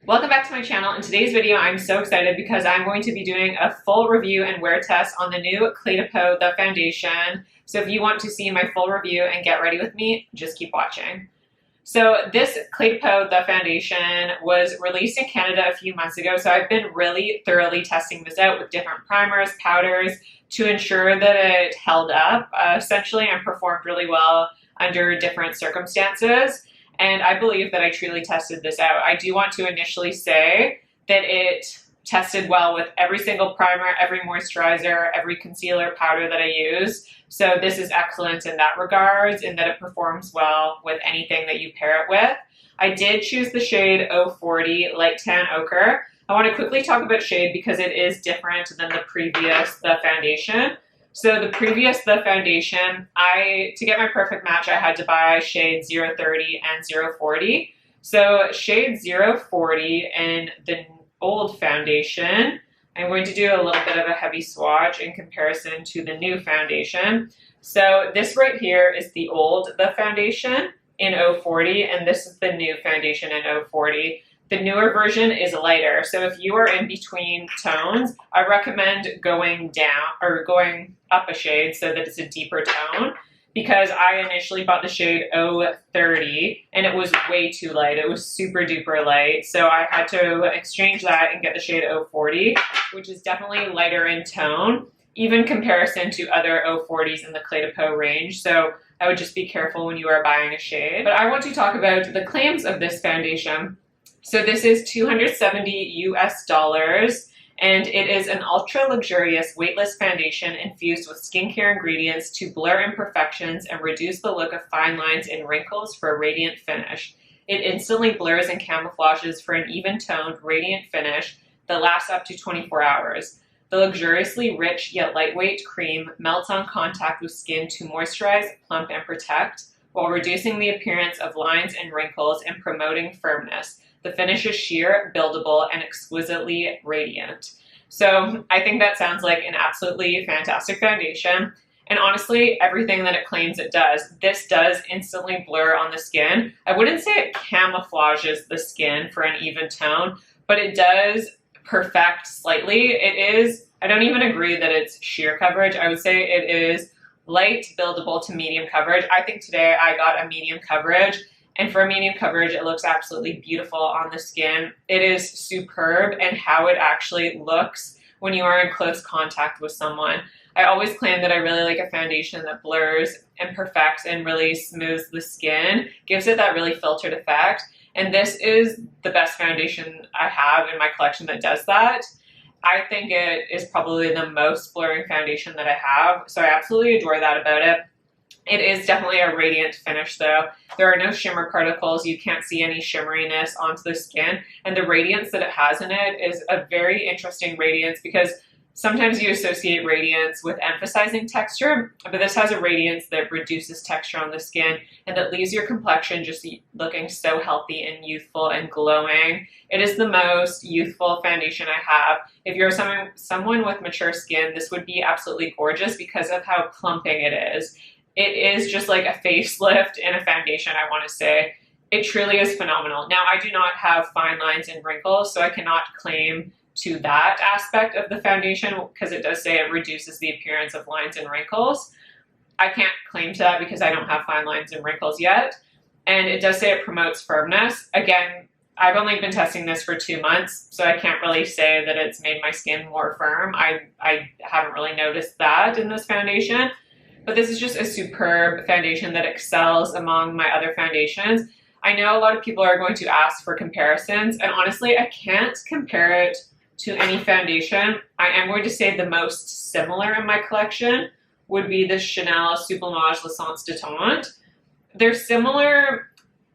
Welcome back to my channel. In today's video, I'm so excited because I'm going to be doing a full review and wear test on the new Cle De Peau The Foundation. So if you want to see my full review and get ready with me, just keep watching. So this Cle De Peau The Foundation was released in Canada a few months ago, so I've been really thoroughly testing this out with different primers, powders, to ensure that it held up essentially and performed really well under different circumstances. And I believe that I truly tested this out. I do want to initially say that it tested well with every single primer, every moisturizer, every concealer, powder that I use. So this is excellent in that regards, in that it performs well with anything that you pair it with. I did choose the shade 040 Light Tan Ochre. I want to quickly talk about shade because it is different than the previous The Foundation. So the previous The Foundation, to get my perfect match, I had to buy shade 030 and 040. So shade 040 in the old foundation, I'm going to do a little bit of a heavy swatch in comparison to the new foundation. So this right here is the old The Foundation in 040, and this is the new foundation in 040. The newer version is lighter, so if you are in between tones, I recommend going down or going up a shade so that it's a deeper tone, because I initially bought the shade 030 and it was way too light. It was super duper light, so I had to exchange that and get the shade 040, which is definitely lighter in tone, even in comparison to other 040s in the Cle De Peau range. So I would just be careful when you are buying a shade. But I want to talk about the claims of this foundation. So this is $270 US, and it is an ultra luxurious weightless foundation infused with skincare ingredients to blur imperfections and reduce the look of fine lines and wrinkles for a radiant finish. It instantly blurs and camouflages for an even-toned, radiant finish that lasts up to 24 hours. The luxuriously rich yet lightweight cream melts on contact with skin to moisturize, plump, and protect, while reducing the appearance of lines and wrinkles and promoting firmness. The finish is sheer, buildable, and exquisitely radiant. So I think that sounds like an absolutely fantastic foundation. And honestly, everything that it claims it does, this does instantly blur on the skin. I wouldn't say it camouflages the skin for an even tone, but it does perfect slightly. It is, I don't even agree that it's sheer coverage. I would say it is light, buildable to medium coverage. I think today I got a medium coverage. And for a medium coverage, it looks absolutely beautiful on the skin. It is superb in how it actually looks when you are in close contact with someone. I always claim that I really like a foundation that blurs and perfects and really smooths the skin, gives it that really filtered effect. And this is the best foundation I have in my collection that does that. I think it is probably the most blurring foundation that I have, so I absolutely adore that about it. It is definitely a radiant finish though. There are no shimmer particles. You can't see any shimmeriness onto the skin. And the radiance that it has in it is a very interesting radiance, because sometimes you associate radiance with emphasizing texture, but this has a radiance that reduces texture on the skin and that leaves your complexion just looking so healthy and youthful and glowing. It is the most youthful foundation I have. If you're someone with mature skin, this would be absolutely gorgeous because of how plumping it is. It is just like a facelift in a foundation, I want to say. It truly is phenomenal. Now, I do not have fine lines and wrinkles, so I cannot claim to that aspect of the foundation because it does say it reduces the appearance of lines and wrinkles. I can't claim to that because I don't have fine lines and wrinkles yet. And it does say it promotes firmness. Again, I've only been testing this for 2 months, so I can't really say that it's made my skin more firm. I haven't really noticed that in this foundation. But this is just a superb foundation that excels among my other foundations. I know a lot of people are going to ask for comparisons, and honestly, I can't compare it to any foundation. I am going to say the most similar in my collection would be the Chanel Sublimage L'Essence Détente. They're similar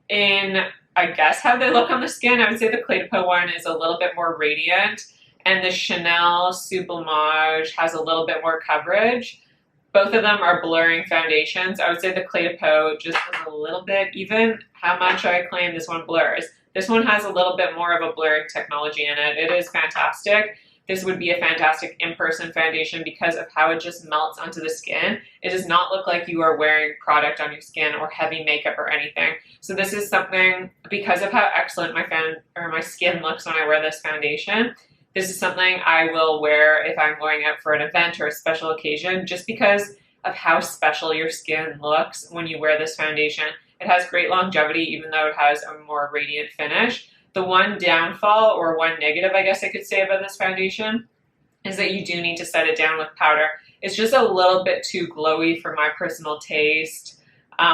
in, I guess, how they look on the skin. I would say the Cle De Peau one is a little bit more radiant, and the Chanel Sublimage has a little bit more coverage. Both of them are blurring foundations. I would say the Cle De Peau just has a little bit, even how much I claim this one blurs. This one has a little bit more of a blurring technology in it. It is fantastic. this would be a fantastic in-person foundation because of how it just melts onto the skin. It does not look like you are wearing product on your skin or heavy makeup or anything. So this is something, because of how excellent my skin looks when I wear this foundation, this is something I will wear if I'm going out for an event or a special occasion, just because of how special your skin looks when you wear this foundation. It has great longevity, even though it has a more radiant finish. The one downfall, or one negative I guess I could say about this foundation, is that you do need to set it down with powder. It's just a little bit too glowy for my personal taste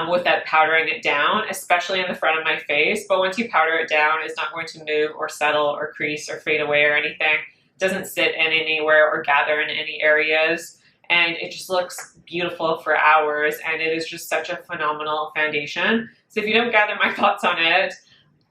with that powdering it down, especially in the front of my face. But once you powder it down, it's not going to move or settle or crease or fade away or anything. It doesn't sit in anywhere or gather in any areas. And it just looks beautiful for hours, and it is just such a phenomenal foundation. So if you don't gather my thoughts on it,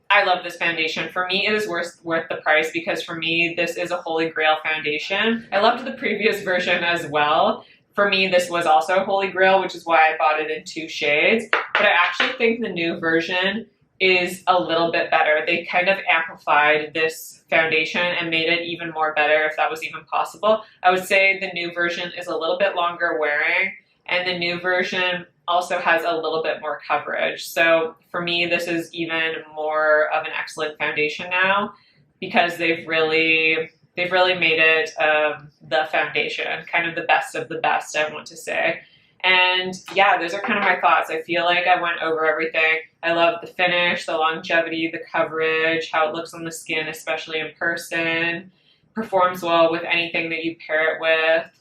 I love this foundation. For me, it is worth the price, because for me, this is a holy grail foundation. I loved the previous version as well. For me, this was also a holy grail, which is why I bought it in 2 shades. But I actually think the new version is a little bit better. They kind of amplified this foundation and made it even more better, if that was even possible. I would say the new version is a little bit longer wearing, and the new version also has a little bit more coverage. So for me, this is even more of an excellent foundation now, because they've really made it the foundation, kind of the best of the best, I want to say. And yeah, those are kind of my thoughts. I feel like I went over everything. I love the finish, the longevity, the coverage, how it looks on the skin, especially in person. Performs well with anything that you pair it with.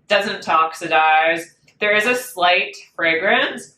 Doesn't oxidize. There is a slight fragrance.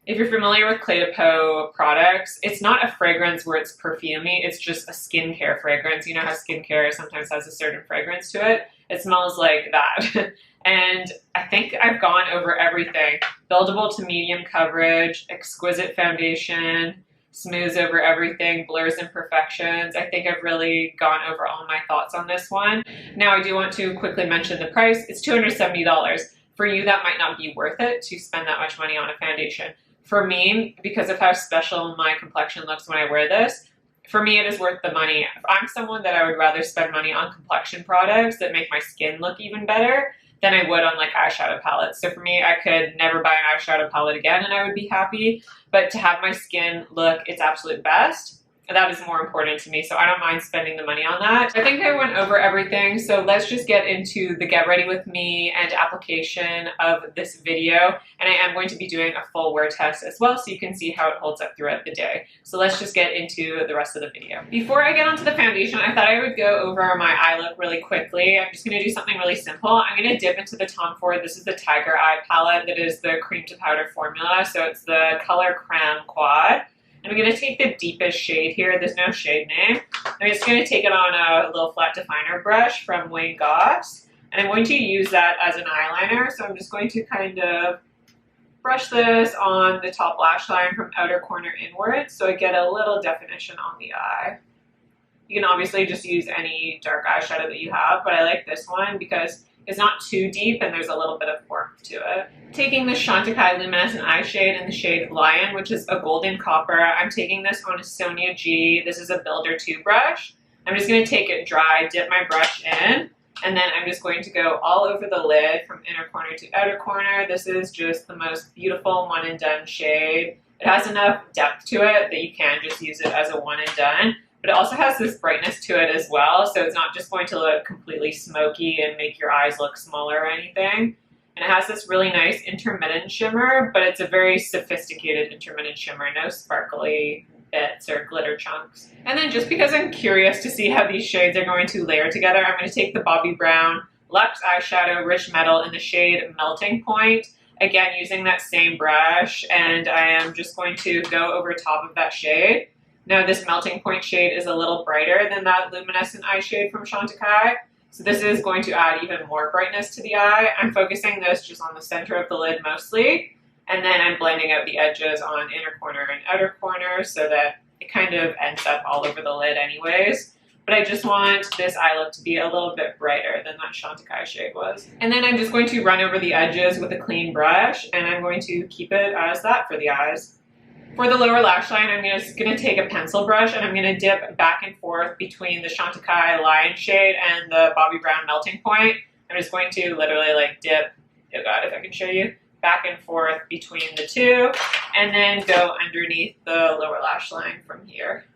If you're familiar with Cle De Peau products, it's not a fragrance where it's perfumey, it's just a skincare fragrance. You know how skincare sometimes has a certain fragrance to it? It smells like that. And I think I've gone over everything. Buildable to medium coverage, exquisite foundation, smooths over everything, blurs imperfections. I think I've really gone over all my thoughts on this one. Now I do want to quickly mention the price. It's $270. For you, that might not be worth it to spend that much money on a foundation. For me, because of how special my complexion looks when I wear this, for me, it is worth the money. I'm someone that I would rather spend money on complexion products that make my skin look even better than I would on like eyeshadow palettes. So for me, I could never buy an eyeshadow palette again and I would be happy. But to have my skin look its absolute best, that is more important to me. So I don't mind spending the money on that. I think I went over everything. So let's just get into the get ready with me and application of this video. And I am going to be doing a full wear test as well, so you can see how it holds up throughout the day. So let's just get into the rest of the video. Before I get onto the foundation, I thought I would go over my eye look really quickly. I'm just gonna do something really simple. I'm gonna dip into the Tom Ford. This is the Tiger Eye palette that is the cream to powder formula. So it's the color Creme Quad. I'm going to take the deepest shade here. There's no shade name. I'm just going to take it on a little flat definer brush from Wayne Goss. And I'm going to use that as an eyeliner. So I'm just going to kind of brush this on the top lash line from outer corner inwards, so I get a little definition on the eye. You can obviously just use any dark eyeshadow that you have, but I like this one because it's not too deep and there's a little bit of warmth to it. Taking the Chantecaille Luminescent eye shade in the shade Lion, which is a golden copper. I'm taking this on a Sonia G. This is a Builder 2 brush. I'm just going to take it dry, dip my brush in, and then I'm just going to go all over the lid from inner corner to outer corner. This is just the most beautiful one and done shade. It has enough depth to it that you can just use it as a one and done. But it also has this brightness to it as well, so it's not just going to look completely smoky and make your eyes look smaller or anything. And it has this really nice intermittent shimmer, but it's a very sophisticated intermittent shimmer, no sparkly bits or glitter chunks. And then just because I'm curious to see how these shades are going to layer together, I'm going to take the Bobbi Brown Luxe eyeshadow Rich Metal in the shade Melting Point. Again, using that same brush, and I am just going to go over top of that shade. Now this Melting Point shade is a little brighter than that Luminescent eye shade from Chantecaille, so this is going to add even more brightness to the eye. I'm focusing this just on the center of the lid mostly, and then I'm blending out the edges on inner corner and outer corner so that it kind of ends up all over the lid anyways. But I just want this eye look to be a little bit brighter than that Chantecaille shade was. And then I'm just going to run over the edges with a clean brush, and I'm going to keep it as that for the eyes. For the lower lash line, I'm just going to take a pencil brush and I'm going to dip back and forth between the Chantecaille Lion shade and the Bobbi Brown Melting Point. I'm just going to literally like dip, oh god, if I can show you, back and forth between the two, and then go underneath the lower lash line from here.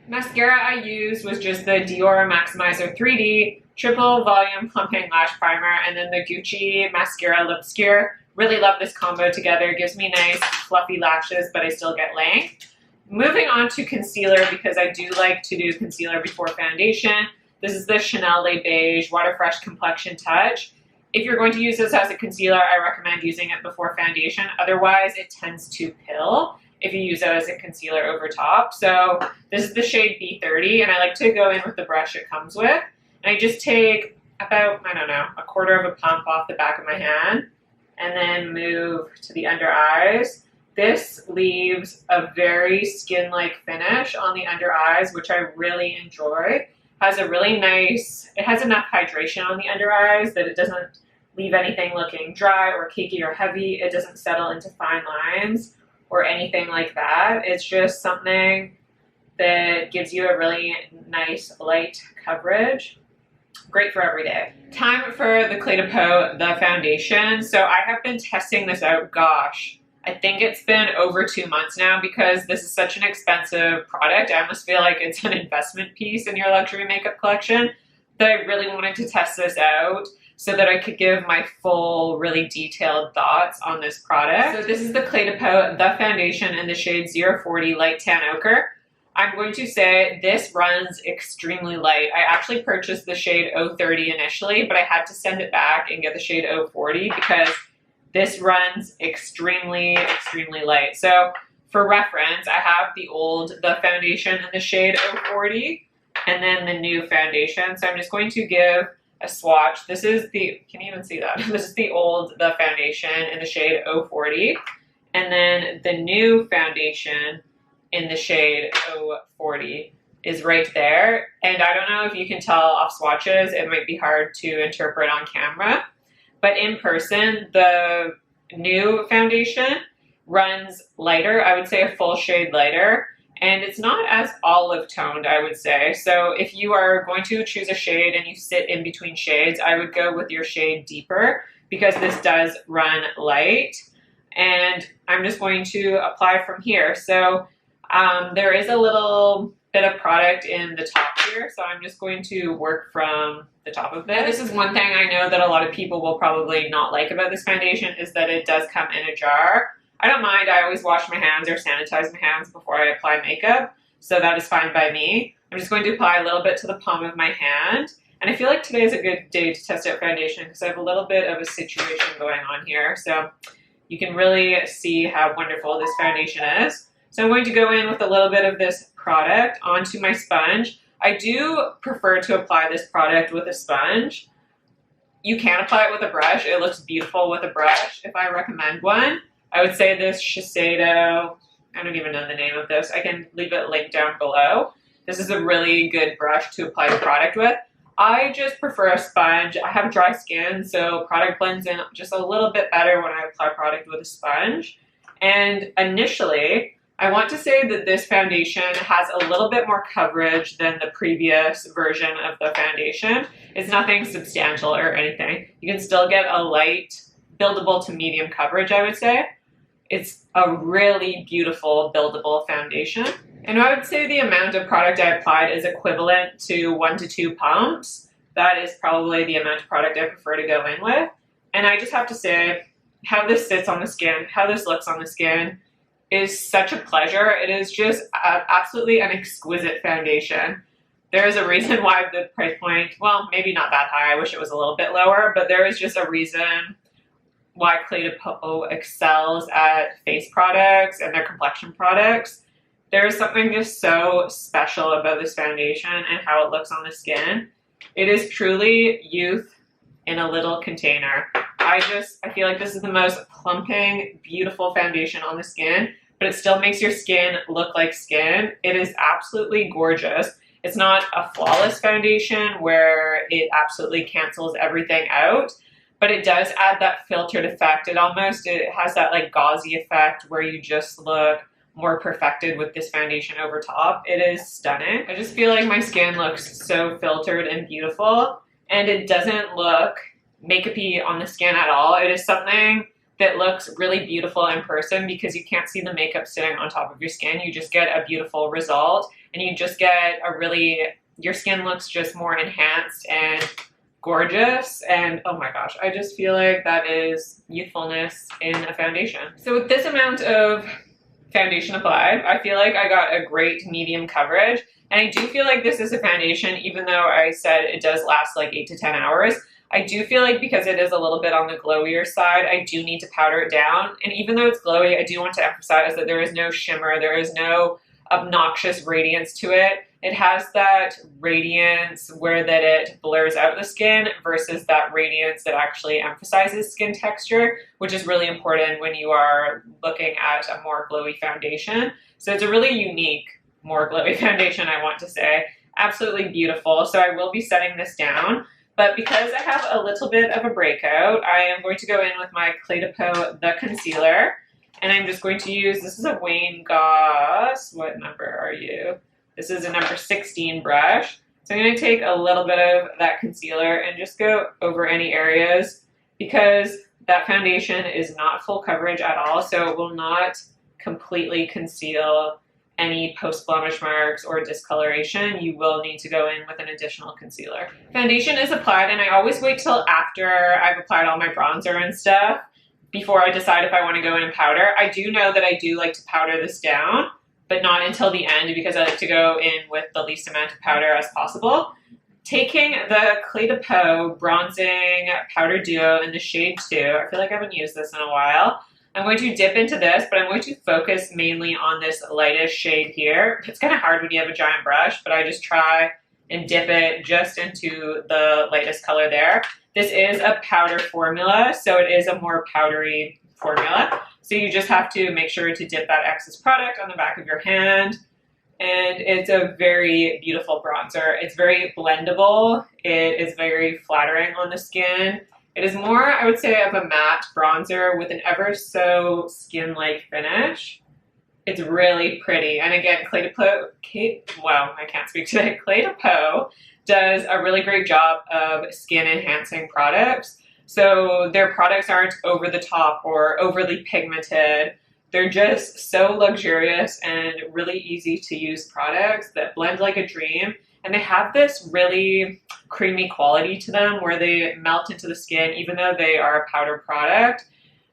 Mascara I used was just the Dior Maximizer 3D Triple Volume Plumping Lash Primer, and then the Gucci Mascara Lip Obscure. Really love this combo together. It gives me nice fluffy lashes, but I still get length. Moving on to concealer, because I do like to do concealer before foundation. This is the Chanel Le Beige Water Fresh Complexion Touch. If you're going to use this as a concealer, I recommend using it before foundation. Otherwise, it tends to pill if you use it as a concealer over top. So this is the shade B30, and I like to go in with the brush it comes with. And I just take about, I don't know, a quarter of a pump off the back of my hand, and then move to the under eyes. This leaves a very skin-like finish on the under eyes, which I really enjoy. Has a really nice, it has enough hydration on the under eyes that it doesn't leave anything looking dry or cakey or heavy. It doesn't settle into fine lines or anything like that. It's just something that gives you a really nice light coverage. Great for every day. Time for the Cle De Peau, the foundation. So I have been testing this out, gosh, I think it's been over 2 months now, because this is such an expensive product. I almost feel like it's an investment piece in your luxury makeup collection, that I really wanted to test this out so that I could give my full, really detailed thoughts on this product. So this is the Cle De Peau, the foundation in the shade 040 Light Tan Ochre. I'm going to say this runs extremely light. I actually purchased the shade 030 initially, but I had to send it back and get the shade 040 because this runs extremely, extremely light. So for reference, I have the foundation in the shade 040 and then the new foundation. So I'm just going to give a swatch. This is the, can you even see that? This is the foundation in the shade 040. And then the new foundation in the shade 040 is right there. And I don't know if you can tell off swatches, it might be hard to interpret on camera, but in person, the new foundation runs lighter. I would say a full shade lighter, and it's not as olive toned, I would say. So if you are going to choose a shade and you sit in between shades, I would go with your shade deeper, because this does run light. And I'm just going to apply from here. So there is a little bit of product in the top here, so I'm just going to work from the top of this. This is one thing I know that a lot of people will probably not like about this foundation, is that it does come in a jar. I don't mind. I always wash my hands or sanitize my hands before I apply makeup, so that is fine by me. I'm just going to apply a little bit to the palm of my hand, and I feel like today is a good day to test out foundation because I have a little bit of a situation going on here, so you can really see how wonderful this foundation is. So I'm going to go in with a little bit of this product onto my sponge. I do prefer to apply this product with a sponge. You can apply it with a brush. It looks beautiful with a brush. If I recommend one, I would say this Shiseido, I don't even know the name of this. I can leave it linked down below. This is a really good brush to apply the product with. I just prefer a sponge. I have dry skin, so product blends in just a little bit better when I apply product with a sponge. And initially, I want to say that this foundation has a little bit more coverage than the previous version of the foundation. It's nothing substantial or anything. You can still get a light, buildable to medium coverage, I would say. It's a really beautiful, buildable foundation. And I would say the amount of product I applied is equivalent to 1 to 2 pumps. That is probably the amount of product I prefer to go in with. And I just have to say, how this sits on the skin, how this looks on the skin, is such a pleasure. It is just absolutely an exquisite foundation. There is a reason why the price point, well, maybe not that high. I wish it was a little bit lower, but there is just a reason why Cle De Peau excels at face products and their complexion products. There is something just so special about this foundation and how it looks on the skin. It is truly youth in a little container. I feel like this is the most plumping, beautiful foundation on the skin, but it still makes your skin look like skin. It is absolutely gorgeous. It's not a flawless foundation where it absolutely cancels everything out, but it does add that filtered effect. It has that like gauzy effect where you just look more perfected with this foundation over top. It is stunning. I just feel like my skin looks so filtered and beautiful, and it doesn't look makeup-y on the skin at all. It is something that looks really beautiful in person because you can't see the makeup sitting on top of your skin. You just get a beautiful result, and you just get a really, your skin looks just more enhanced and gorgeous. And oh my gosh, I just feel like that is youthfulness in a foundation. So with this amount of foundation applied, I feel like I got a great medium coverage, and I do feel like this is a foundation, even though I said it does last like 8 to 10 hours. I do feel like because it is a little bit on the glowier side, I do need to powder it down. And even though it's glowy, I do want to emphasize that there is no shimmer, there is no obnoxious radiance to it. It has that radiance where that it blurs out the skin versus that radiance that actually emphasizes skin texture, which is really important when you are looking at a more glowy foundation. So it's a really unique, more glowy foundation, I want to say. Absolutely beautiful. So I will be setting this down. But because I have a little bit of a breakout, I am going to go in with my Cle De Peau, the concealer. And I'm just going to use, this is a Wayne Goss, what number are you? This is a number 16 brush. So I'm going to take a little bit of that concealer and just go over any areas, because that foundation is not full coverage at all, so it will not completely conceal any post-blemish marks or discoloration. You will need to go in with an additional concealer. Foundation is applied, and I always wait till after I've applied all my bronzer and stuff before I decide if I want to go in and powder. I do know that I do like to powder this down, but not until the end, because I like to go in with the least amount of powder as possible. Taking the Cle De Peau Bronzing Powder Duo in the shade 2, I feel like I haven't used this in a while. I'm going to dip into this, but I'm going to focus mainly on this lightest shade here. It's kind of hard when you have a giant brush, but I just try and dip it just into the lightest color there. This is a powder formula, so it is a more powdery formula. So you just have to make sure to dip that excess product on the back of your hand. And it's a very beautiful bronzer. It's very blendable. It is very flattering on the skin. It is more, I would say, of a matte bronzer with an ever so skin-like finish. It's really pretty. And again, Cle De Peau, wow, I can't speak today. Cle De Peau does a really great job of skin enhancing products. So their products aren't over the top or overly pigmented. They're just so luxurious and really easy to use products that blend like a dream. And they have this really creamy quality to them where they melt into the skin even though they are a powder product.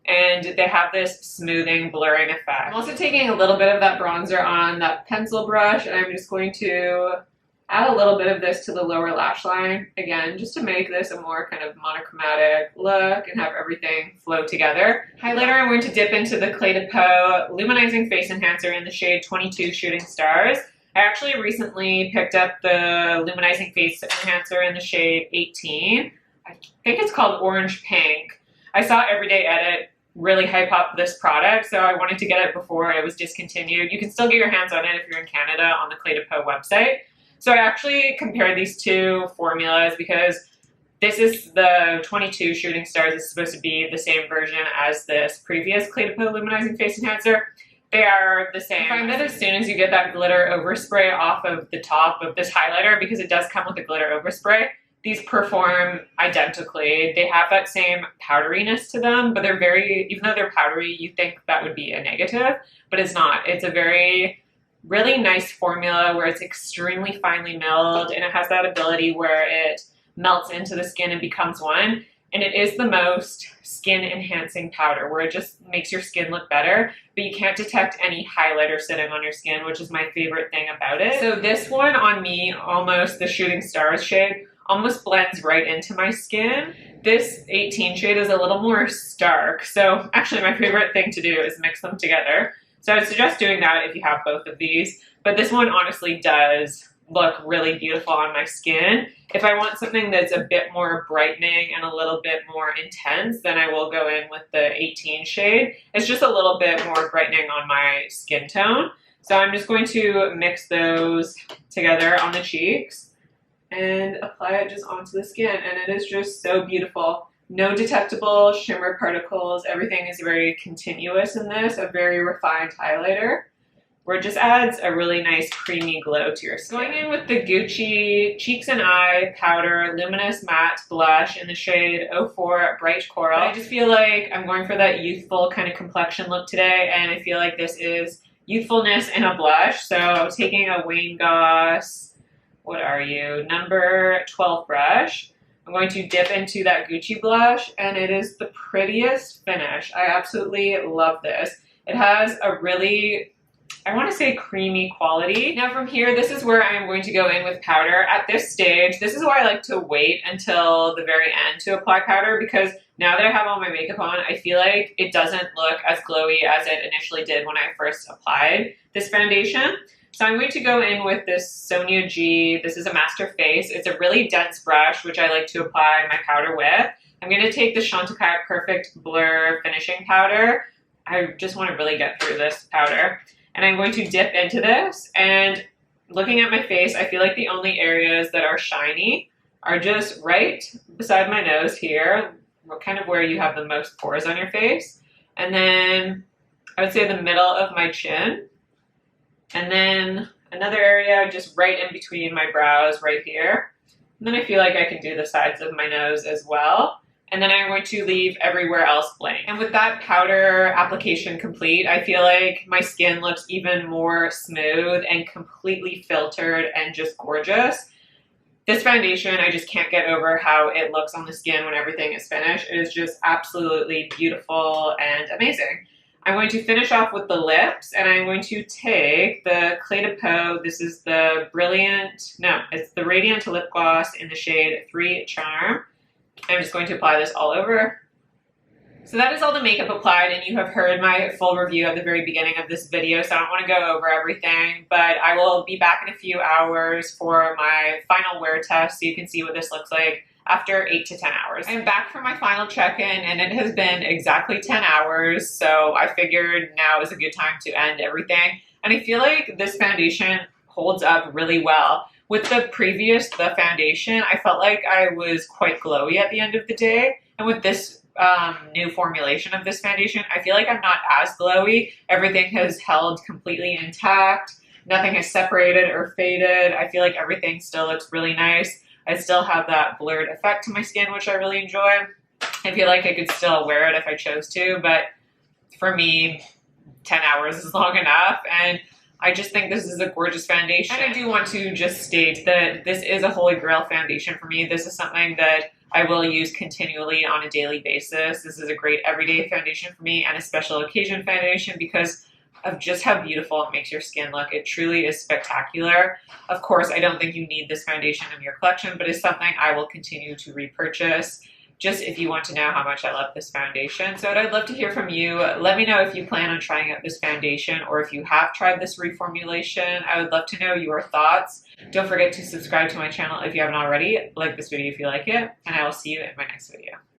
And they have this smoothing, blurring effect. I'm also taking a little bit of that bronzer on that pencil brush, and I'm just going to add a little bit of this to the lower lash line, again, just to make this a more kind of monochromatic look and have everything flow together. Highlighter, I'm going to dip into the Cle De Peau Luminizing Face Enhancer in the shade 22 Shooting Stars. I actually recently picked up the Luminizing Face Enhancer in the shade 18. I think it's called Orange Pink. I saw Everyday Edit really hype up this product, so I wanted to get it before it was discontinued. You can still get your hands on it if you're in Canada on the Cle De Peau website. So I actually compared these two formulas because this is the 22 Shooting Stars. Is supposed to be the same version as this previous Cle De Peau Luminizing Face Enhancer. They are the same. I find that as soon as you get that glitter overspray off of the top of this highlighter, because it does come with a glitter overspray, these perform identically. They have that same powderiness to them, but they're very, even though they're powdery, you think that would be a negative, but it's not. It's a really nice formula where it's extremely finely milled, and it has that ability where it melts into the skin and becomes one. And it is the most skin enhancing powder where it just makes your skin look better, but you can't detect any highlighter sitting on your skin, which is my favorite thing about it. So this one on me, almost the Shooting Stars shade, almost blends right into my skin. This 18 shade is a little more stark. So actually my favorite thing to do is mix them together. So I would suggest doing that if you have both of these, but this one honestly does look really beautiful on my skin. If I want something that's a bit more brightening and a little bit more intense, then I will go in with the 18 shade. It's just a little bit more brightening on my skin tone. So I'm just going to mix those together on the cheeks and apply it just onto the skin, and it is just so beautiful. No detectable shimmer particles. Everything is very continuous in this, a very refined highlighter. where it just adds a really nice creamy glow to your skin. Going in with the Gucci Cheeks and Eye Powder Luminous Matte Blush in the shade 04 Bright Coral. I just feel like I'm going for that youthful kind of complexion look today, and I feel like this is youthfulness in a blush. So taking a Wayne Goss, what are you, number 12 brush, I'm going to dip into that Gucci blush, and it is the prettiest finish. I absolutely love this. It has a really, I want to say, creamy quality. Now from here, this is where I am going to go in with powder. At this stage, this is why I like to wait until the very end to apply powder, because now that I have all my makeup on, I feel like it doesn't look as glowy as it initially did when I first applied this foundation. So I'm going to go in with this Sonia G. This is a Master Face. It's a really dense brush, which I like to apply my powder with. I'm going to take the Chantecaille Perfect Blur Finishing Powder. I just want to really get through this powder. And I'm going to dip into this. And looking at my face, I feel like the only areas that are shiny are just right beside my nose here, kind of where you have the most pores on your face. And then I would say the middle of my chin. And then another area just right in between my brows right here. And then I feel like I can do the sides of my nose as well. And then I'm going to leave everywhere else blank. And with that powder application complete, I feel like my skin looks even more smooth and completely filtered and just gorgeous. This foundation, I just can't get over how it looks on the skin when everything is finished. It is just absolutely beautiful and amazing. I'm going to finish off with the lips, and I'm going to take the Cle De Peau. This is the it's the Radiant Lip Gloss in the shade 3 Charm. I'm just going to apply this all over. So that is all the makeup applied, and you have heard my full review at the very beginning of this video, so I don't want to go over everything, but I will be back in a few hours for my final wear test so you can see what this looks like after 8 to 10 hours. I'm back for my final check-in, and it has been exactly 10 hours, so I figured now is a good time to end everything. And I feel like this foundation holds up really well. With the foundation, I felt like I was quite glowy at the end of the day, and with this new formulation of this foundation, I feel like I'm not as glowy. Everything has held completely intact. Nothing has separated or faded. I feel like everything still looks really nice. I still have that blurred effect to my skin, which I really enjoy. I feel like I could still wear it if I chose to, but for me, 10 hours is long enough, and I just think this is a gorgeous foundation. And I do want to just state that this is a holy grail foundation for me. This is something that I will use continually on a daily basis. This is a great everyday foundation for me, and a special occasion foundation because of just how beautiful it makes your skin look. It truly is spectacular. Of course, I don't think you need this foundation in your collection, but it's something I will continue to repurchase just if you want to know how much I love this foundation. So I'd love to hear from you. Let me know if you plan on trying out this foundation or if you have tried this reformulation. I would love to know your thoughts. Don't forget to subscribe to my channel if you haven't already. Like this video if you like it, and I will see you in my next video.